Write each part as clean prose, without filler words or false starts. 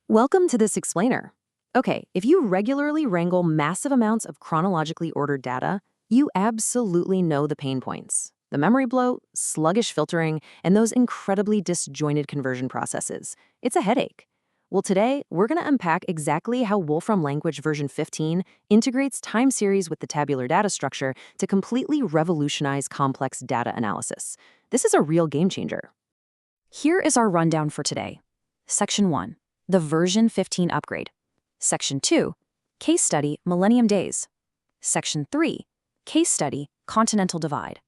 Welcome to this explainer. Okay, if you regularly wrangle massive amounts of chronologically ordered data, you absolutely know the pain points. The memory bloat, sluggish filtering, and those incredibly disjointed conversion processes. It's a headache. Well, today, we're going to unpack exactly how Wolfram Language version 15 integrates time series with the tabular data structure to completely revolutionize complex data analysis. This is a real game changer. Here is our rundown for today. Section 1. The version 15 upgrade. Section 2, case study Millennium Days. Section 3, case study Continental Divide.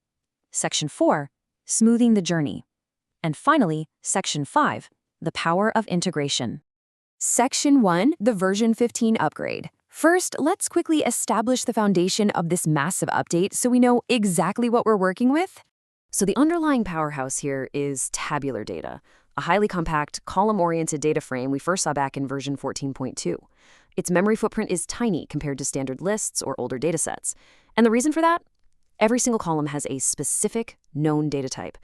Section 4, smoothing the journey. And finally, Section 5, the power of integration. Section 1, the version 15 upgrade. First, let's quickly establish the foundation of this massive update so we know exactly what we're working with. So the underlying powerhouse here is tabular data, a highly compact, column-oriented data frame we first saw back in version 14.2. Its memory footprint is tiny compared to standard lists or older datasets. And the reason for that? Every single column has a specific, known data type.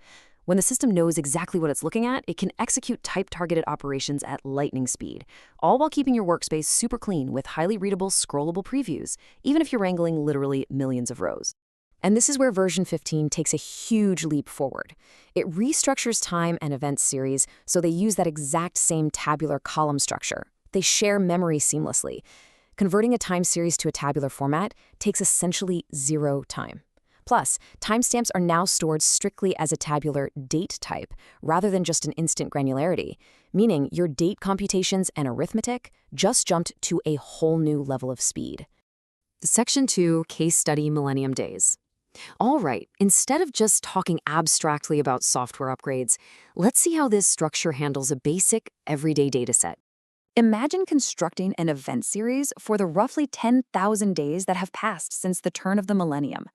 When the system knows exactly what it's looking at, it can execute type-targeted operations at lightning speed, all while keeping your workspace super clean with highly readable, scrollable previews, even if you're wrangling literally millions of rows. And this is where version 15 takes a huge leap forward. It restructures time and event series so they use that exact same tabular column structure. They share memory seamlessly. Converting a time series to a tabular format takes essentially zero time. Plus, timestamps are now stored strictly as a tabular date type rather than just an instant granularity, meaning your date computations and arithmetic just jumped to a whole new level of speed. Section 2, case study Millennium Days. All right, instead of just talking abstractly about software upgrades, let's see how this structure handles a basic, everyday dataset. Imagine constructing an event series for the roughly 10,000 days that have passed since the turn of the millennium.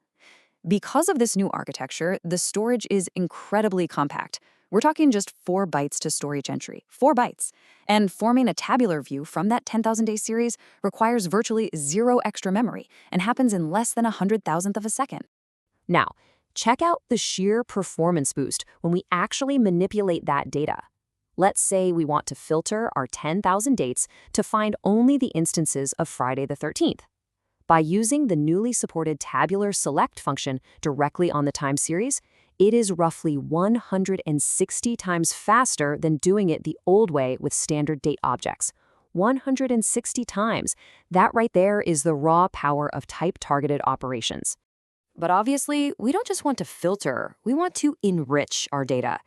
Because of this new architecture, the storage is incredibly compact. We're talking just 4 bytes to store each entry, 4 bytes. And forming a tabular view from that 10,000-day series requires virtually zero extra memory and happens in less than 100,000th of a second. Now, check out the sheer performance boost when we actually manipulate that data. Let's say we want to filter our 10,000 dates to find only the instances of Friday the 13th. By using the newly supported tabular select function directly on the time series, it is roughly 160 times faster than doing it the old way with standard date objects. 160 times. That right there is the raw power of type-targeted operations. But obviously, we don't just want to filter, we want to enrich our data.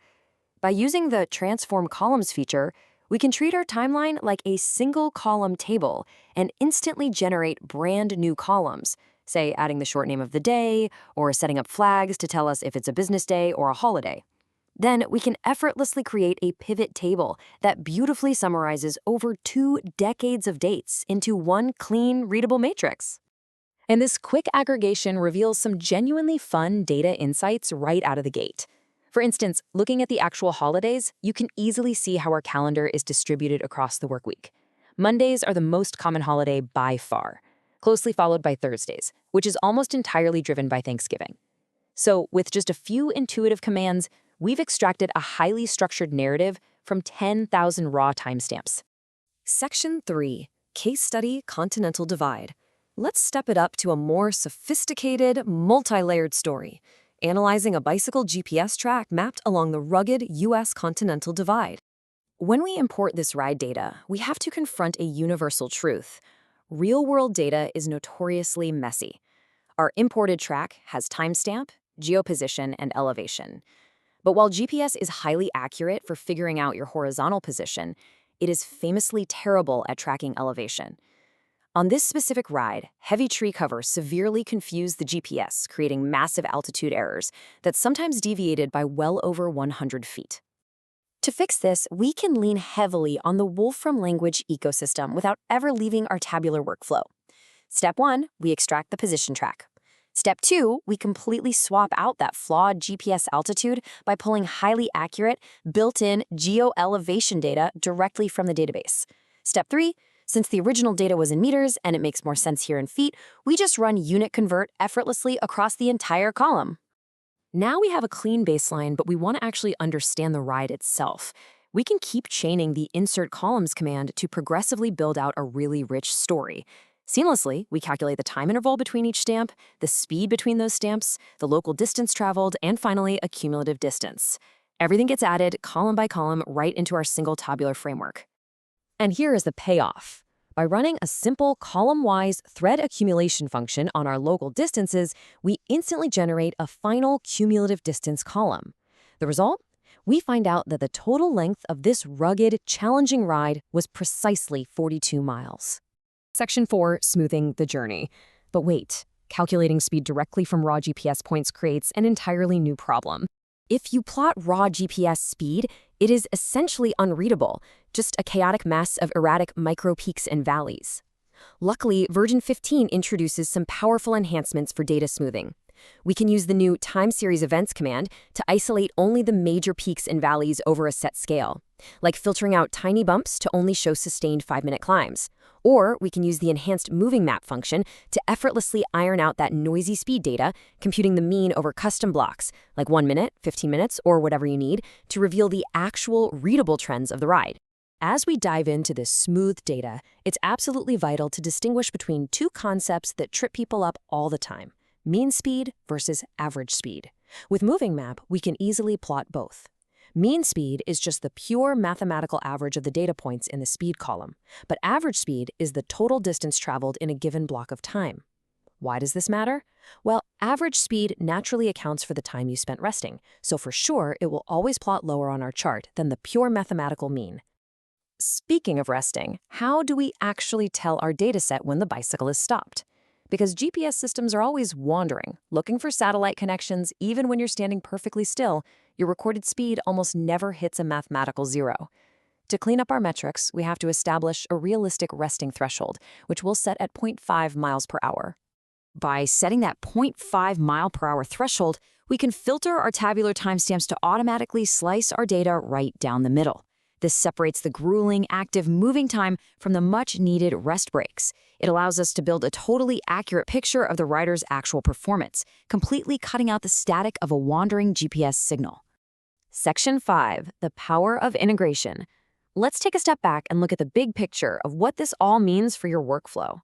By using the Transform Columns feature, we can treat our timeline like a single column table and instantly generate brand new columns, say adding the short name of the day or setting up flags to tell us if it's a business day or a holiday. Then we can effortlessly create a pivot table that beautifully summarizes over 2 decades of dates into one clean, readable matrix. And this quick aggregation reveals some genuinely fun data insights right out of the gate. For instance, looking at the actual holidays, you can easily see how our calendar is distributed across the work week. Mondays are the most common holiday by far, closely followed by Thursdays, which is almost entirely driven by Thanksgiving. So, with just a few intuitive commands, we've extracted a highly structured narrative from 10,000 raw timestamps. Section 3, Case Study Continental Divide. Let's step it up to a more sophisticated, multi-layered story, analyzing a bicycle GPS track mapped along the rugged U.S. Continental Divide. When we import this ride data, we have to confront a universal truth. Real-world data is notoriously messy. Our imported track has timestamp, geoposition, and elevation. But while GPS is highly accurate for figuring out your horizontal position, it is famously terrible at tracking elevation. On this specific ride, heavy tree cover severely confused the GPS, creating massive altitude errors that sometimes deviated by well over 100 feet. To fix this, we can lean heavily on the Wolfram Language ecosystem without ever leaving our tabular workflow. Step 1, we extract the position track. Step 2, we completely swap out that flawed GPS altitude by pulling highly accurate, built-in geo-elevation data directly from the database. Step 3, since the original data was in meters and it makes more sense here in feet, we just run unit convert effortlessly across the entire column. Now we have a clean baseline, but we want to actually understand the ride itself. We can keep chaining the insert columns command to progressively build out a really rich story. Seamlessly, we calculate the time interval between each stamp, the speed between those stamps, the local distance traveled, and finally, a cumulative distance. Everything gets added column by column right into our single tabular framework. And here is the payoff. By running a simple column-wise thread accumulation function on our local distances, we instantly generate a final cumulative distance column. The result? We find out that the total length of this rugged, challenging ride was precisely 42 miles. Section 4, smoothing the journey. But wait, calculating speed directly from raw GPS points creates an entirely new problem. If you plot raw GPS speed, it is essentially unreadable, just a chaotic mess of erratic micro-peaks and valleys. Luckily, version 15 introduces some powerful enhancements for data smoothing. We can use the new time series events command to isolate only the major peaks and valleys over a set scale, like filtering out tiny bumps to only show sustained 5-minute climbs. Or we can use the enhanced moving map function to effortlessly iron out that noisy speed data, computing the mean over custom blocks, like 1 minute, 15 minutes, or whatever you need, to reveal the actual readable trends of the ride. As we dive into this smooth data, it's absolutely vital to distinguish between two concepts that trip people up all the time: mean speed versus average speed. With Moving Map, we can easily plot both. Mean speed is just the pure mathematical average of the data points in the speed column, but average speed is the total distance traveled in a given block of time. Why does this matter? Well, average speed naturally accounts for the time you spent resting, so for sure it will always plot lower on our chart than the pure mathematical mean. Speaking of resting, how do we actually tell our dataset when the bicycle is stopped? Because GPS systems are always wandering, looking for satellite connections even when you're standing perfectly still, your recorded speed almost never hits a mathematical zero. To clean up our metrics, we have to establish a realistic resting threshold, which we'll set at 0.5 miles per hour. By setting that 0.5 mile per hour threshold, we can filter our tabular timestamps to automatically slice our data right down the middle. This separates the grueling, active, moving time from the much-needed rest breaks. It allows us to build a totally accurate picture of the rider's actual performance, completely cutting out the static of a wandering GPS signal. Section 5, the power of integration. Let's take a step back and look at the big picture of what this all means for your workflow.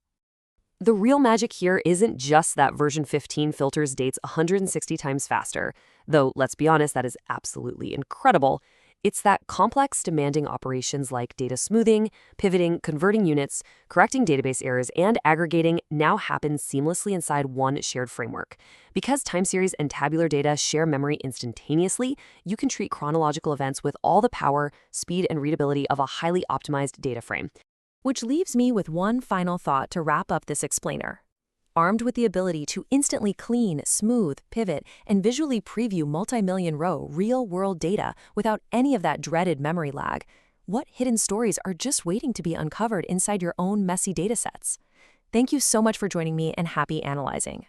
The real magic here isn't just that version 15 filters dates 160 times faster, though let's be honest, that is absolutely incredible. It's that complex, demanding operations like data smoothing, pivoting, converting units, correcting database errors, and aggregating now happen seamlessly inside one shared framework. Because time series and tabular data share memory instantaneously, you can treat chronological events with all the power, speed, and readability of a highly optimized data frame. Which leaves me with one final thought to wrap up this explainer. Armed with the ability to instantly clean, smooth, pivot, and visually preview multi-million row real-world data without any of that dreaded memory lag, what hidden stories are just waiting to be uncovered inside your own messy datasets? Thank you so much for joining me, and happy analyzing.